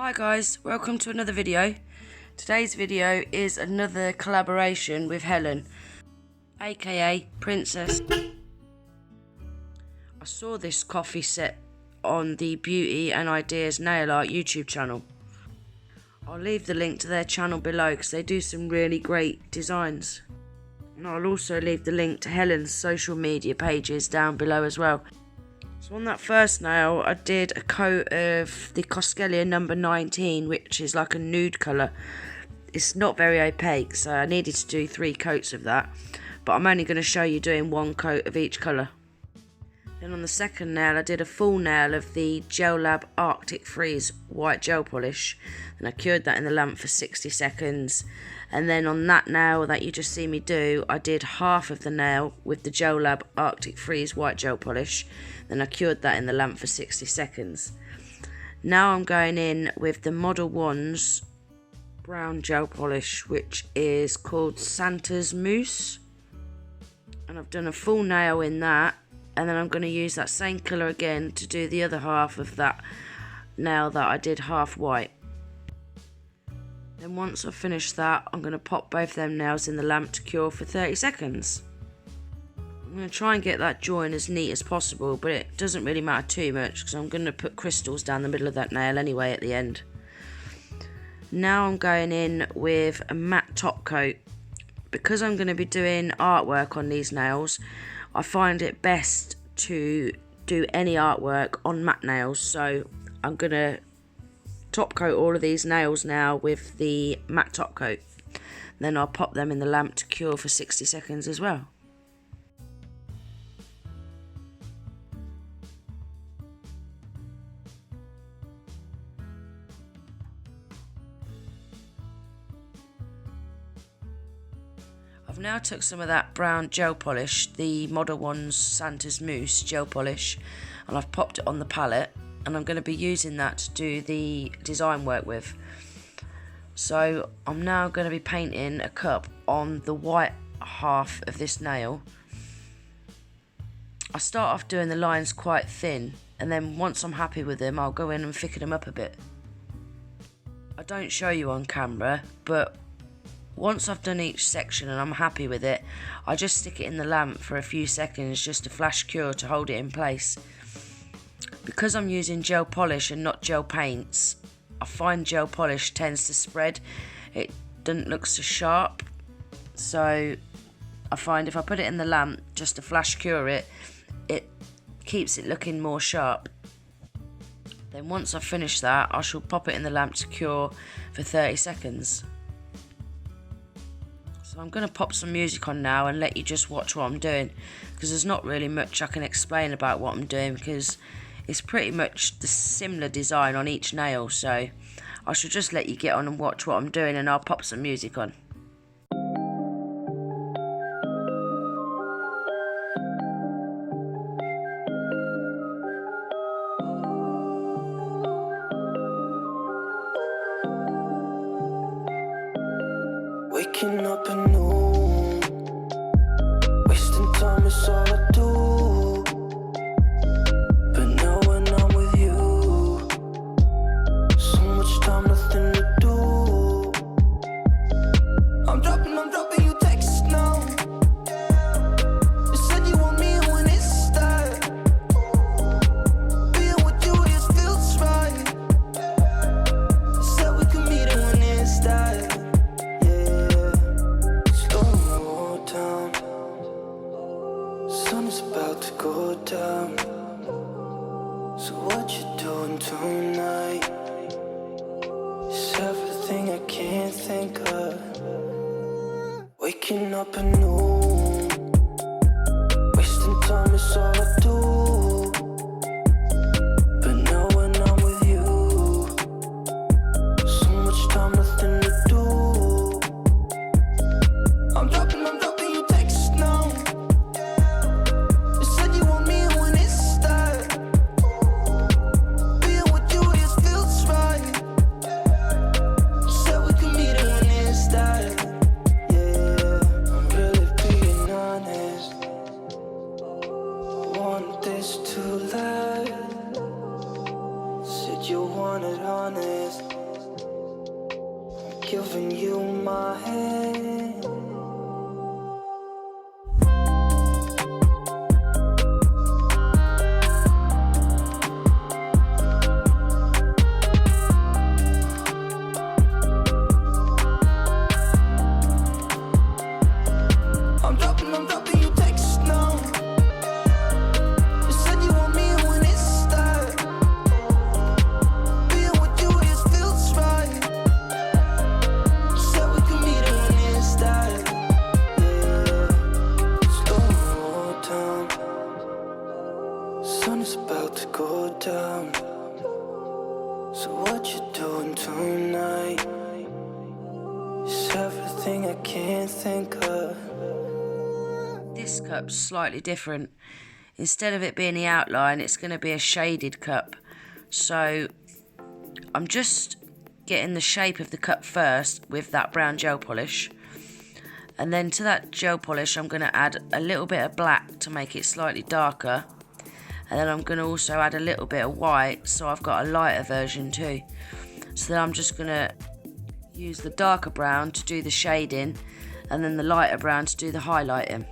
Hi guys, welcome to another video. Today's video is another collaboration with Helen, aka Princess. I saw this coffee set on the Beauty and Ideas Nail Art YouTube channel. I'll leave the link to their channel below because they do some really great designs. And I'll also leave the link to Helen's social media pages down below as well. So on that first nail, I did a coat of the Coskelia number 19, which is like a nude colour. It's not very opaque, so I needed to do 3 coats of that. But I'm only going to show you doing 1 coat of each colour. Then on the second nail, I did a full nail of the Gel Lab Arctic Freeze white gel polish. And I cured that in the lamp for 60 seconds. And then on that nail that you just see me do, I did half of the nail with the Gel Lab Arctic Freeze white gel polish. Then I cured that in the lamp for 60 seconds. Now I'm going in with the Model 1's brown gel polish, which is called Santa's Mousse. And I've done a full nail in that. And then I'm going to use that same colour again to do the other half of that nail that I did half white. Then once I've finished that, I'm going to pop both them nails in the lamp to cure for 30 seconds. I'm going to try and get that join as neat as possible, but it doesn't really matter too much because I'm going to put crystals down the middle of that nail anyway at the end. Now I'm going in with a matte top coat. Because I'm going to be doing artwork on these nails, I find it best to do any artwork on matte nails, so I'm going to top coat all of these nails now with the matte top coat. Then I'll pop them in the lamp to cure for 60 seconds as well. I've now took some of that brown gel polish, the Model 1's Santa's Mousse gel polish, and I've popped it on the palette, and I'm going to be using that to do the design work with. So I'm now going to be painting a cup on the white half of this nail. I start off doing the lines quite thin, and then once I'm happy with them, I'll go in and thicken them up a bit. I don't show you on camera, but once I've done each section and I'm happy with it, I just stick it in the lamp for a few seconds just to flash cure to hold it in place. Because I'm using gel polish and not gel paints, I find gel polish tends to spread. It doesn't look so sharp. So I find if I put it in the lamp just to flash cure it, it keeps it looking more sharp. Then once I've finished that, I shall pop it in the lamp to cure for 30 seconds. So I'm going to pop some music on now and let you just watch what I'm doing, because there's not really much I can explain about what I'm doing because it's pretty much the similar design on each nail, so I should just let you get on and watch what I'm doing, and I'll pop some music on. Waking up anew, wasting time is all I do. But now when I'm with you, so much time, nothing to do. I'm dropping you texts now. You said you want me when it's that. Being with you just feels right. You said we could meet it when it's that. Sun's about to go down. So what you doing tonight? It's everything I can't think of. Waking up anew, wasting time is all I do. But now when I'm with you, so much time, nothing to do. I'm dropping you texts now. Said we could meet it when it's that. Yeah, I'm really can't think of. This cup's slightly different. Instead of it being the outline, it's going to be a shaded cup. So I'm just getting the shape of the cup first with that brown gel polish. And then to that gel polish, I'm going to add a little bit of black to make it slightly darker. And then I'm going to also add a little bit of white, so I've got a lighter version too. So then I'm just going to use the darker brown to do the shading, and then the lighter brown to do the highlighting.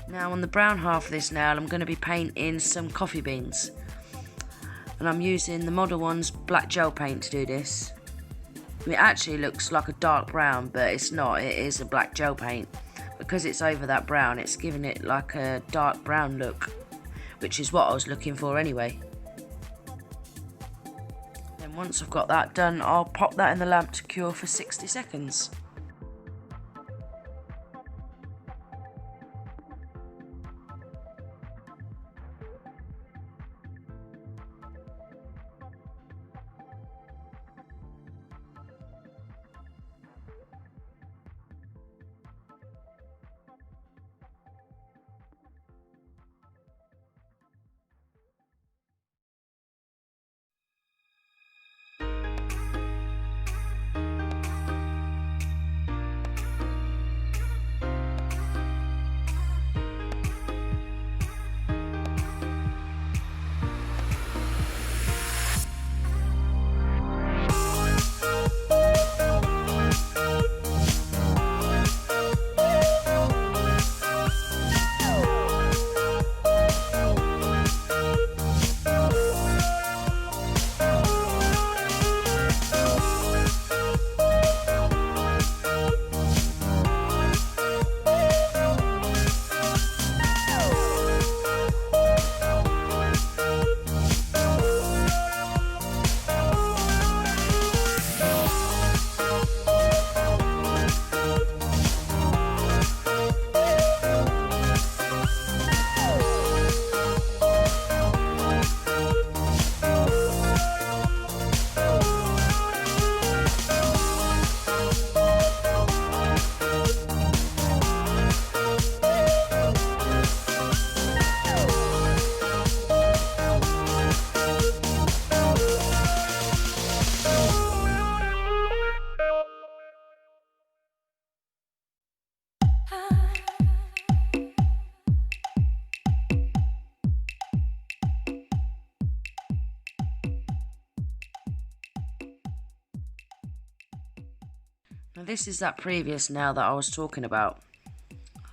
Now on the brown half of this nail, I'm going to be painting some coffee beans. And I'm using the Model 1's black gel paint to do this. It actually looks like a dark brown, but it's not, it is a black gel paint. Because it's over that brown, it's giving it like a dark brown look, which is what I was looking for anyway. Then once I've got that done, I'll pop that in the lamp to cure for 60 seconds. Now this is that previous nail that I was talking about.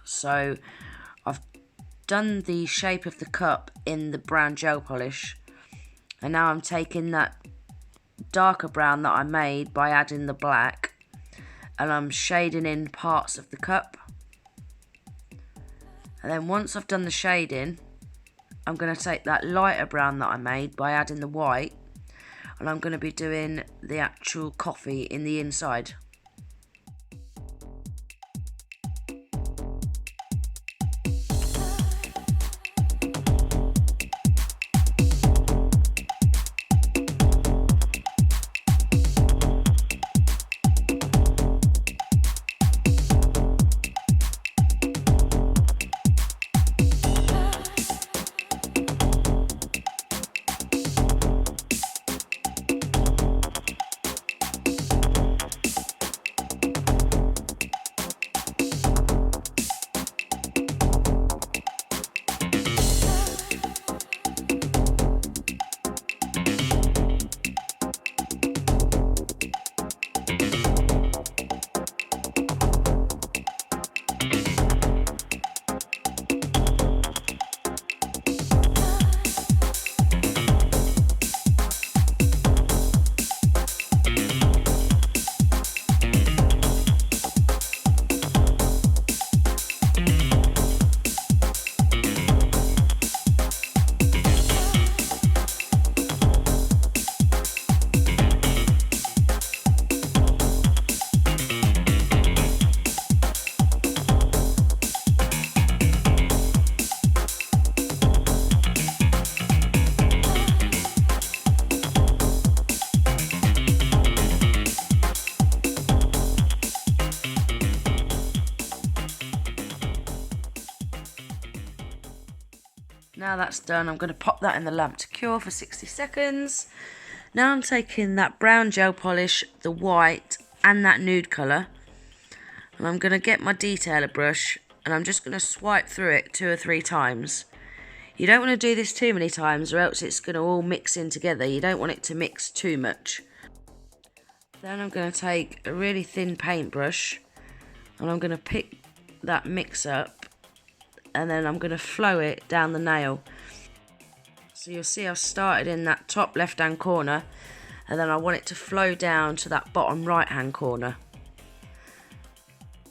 So I've done the shape of the cup in the brown gel polish, and now I'm taking that darker brown that I made by adding the black, and I'm shading in parts of the cup. And then once I've done the shading, I'm going to take that lighter brown that I made by adding the white, and I'm going to be doing the actual coffee in the inside. Now that's done, I'm going to pop that in the lamp to cure for 60 seconds. Now I'm taking that brown gel polish, the white and that nude colour, and I'm going to get my detailer brush and I'm just going to swipe through it 2 or 3 times. You don't want to do this too many times or else it's going to all mix in together. You don't want it to mix too much. Then I'm going to take a really thin paintbrush and I'm going to pick that mix up, and then I'm going to flow it down the nail. So you'll see I've started in that top left hand corner, and then I want it to flow down to that bottom right hand corner.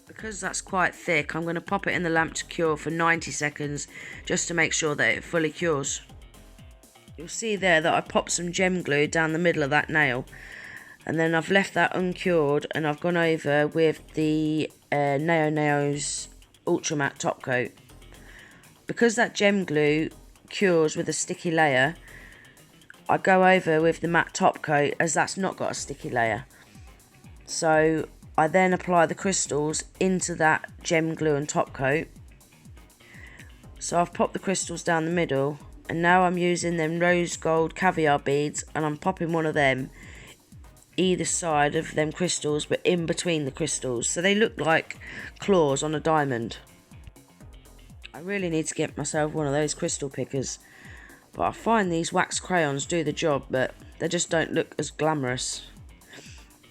Because that's quite thick, I'm going to pop it in the lamp to cure for 90 seconds just to make sure that it fully cures. You'll see there that I popped some gem glue down the middle of that nail, and then I've left that uncured and I've gone over with the Nao Nails Ultra Matte top coat. Because that gem glue cures with a sticky layer, I go over with the matte top coat as that's not got a sticky layer. So I then apply the crystals into that gem glue and top coat. So I've popped the crystals down the middle, and now I'm using them rose gold caviar beads and I'm popping one of them either side of them crystals but in between the crystals, so they look like claws on a diamond. I really need to get myself one of those crystal pickers, but I find these wax crayons do the job, but they just don't look as glamorous.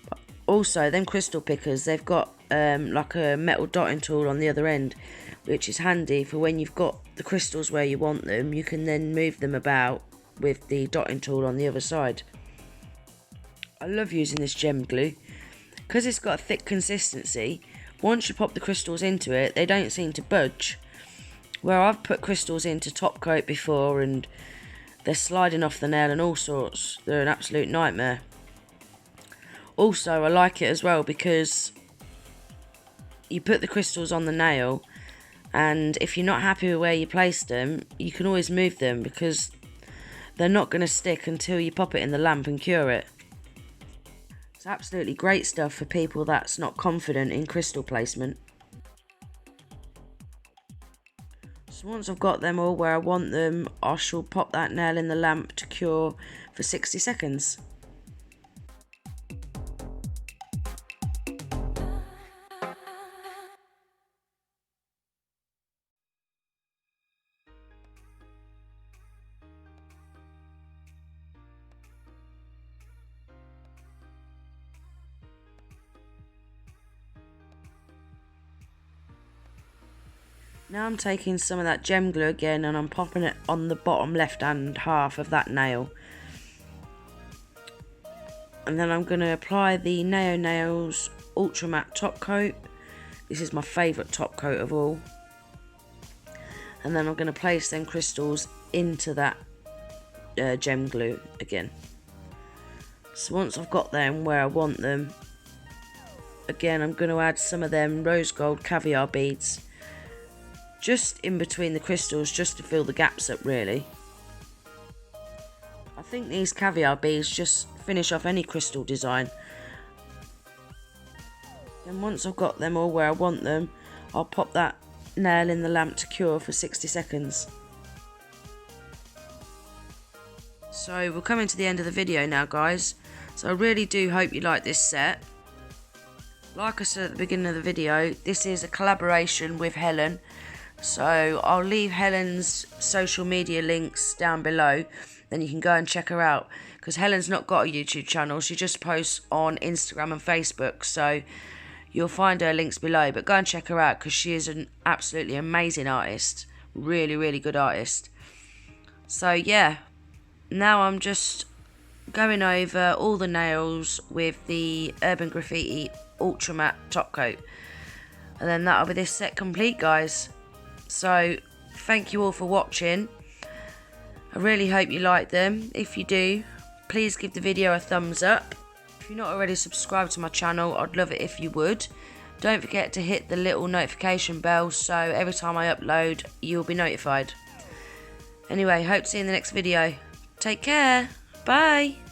But also, them crystal pickers, they've got like a metal dotting tool on the other end, which is handy for when you've got the crystals where you want them. You can then move them about with the dotting tool on the other side. I love using this gem glue because it's got a thick consistency. Once you pop the crystals into it, they don't seem to budge. Where I've put crystals into top coat before and they're sliding off the nail and all sorts. They're an absolute nightmare. Also, I like it as well because you put the crystals on the nail, and if you're not happy with where you placed them, you can always move them because they're not going to stick until you pop it in the lamp and cure it. It's absolutely great stuff for people that's not confident in crystal placement. So once I've got them all where I want them, I shall pop that nail in the lamp to cure for 60 seconds. Now I'm taking some of that gem glue again and I'm popping it on the bottom left hand half of that nail. And then I'm going to apply the Nao Nails Ultra Matte top coat. This is my favourite top coat of all. And then I'm going to place them crystals into that gem glue again. So once I've got them where I want them, again I'm going to add some of them rose gold caviar beads just in between the crystals, just to fill the gaps up really. I think these caviar beads just finish off any crystal design. And once I've got them all where I want them, I'll pop that nail in the lamp to cure for 60 seconds. So we're coming to the end of the video now, guys. So I really do hope you like this set. Like I said at the beginning of the video, this is a collaboration with Helen. So I'll leave Helen's social media links down below, then you can go and check her out, because Helen's not got a YouTube channel, she just posts on Instagram and Facebook, so you'll find her links below, but go and check her out because she is an absolutely amazing artist, really good artist. So yeah, now I'm just going over all the nails with the Urban Graffiti Ultra Matte top coat, and then that'll be this set complete, guys. So thank you all for watching. I really hope you like them. If you do, please give the video a thumbs up. If you're not already subscribed to my channel, I'd love it if you would. Don't forget to hit the little notification bell so every time I upload you'll be notified. Anyway, hope to see you in the next video. Take care. Bye.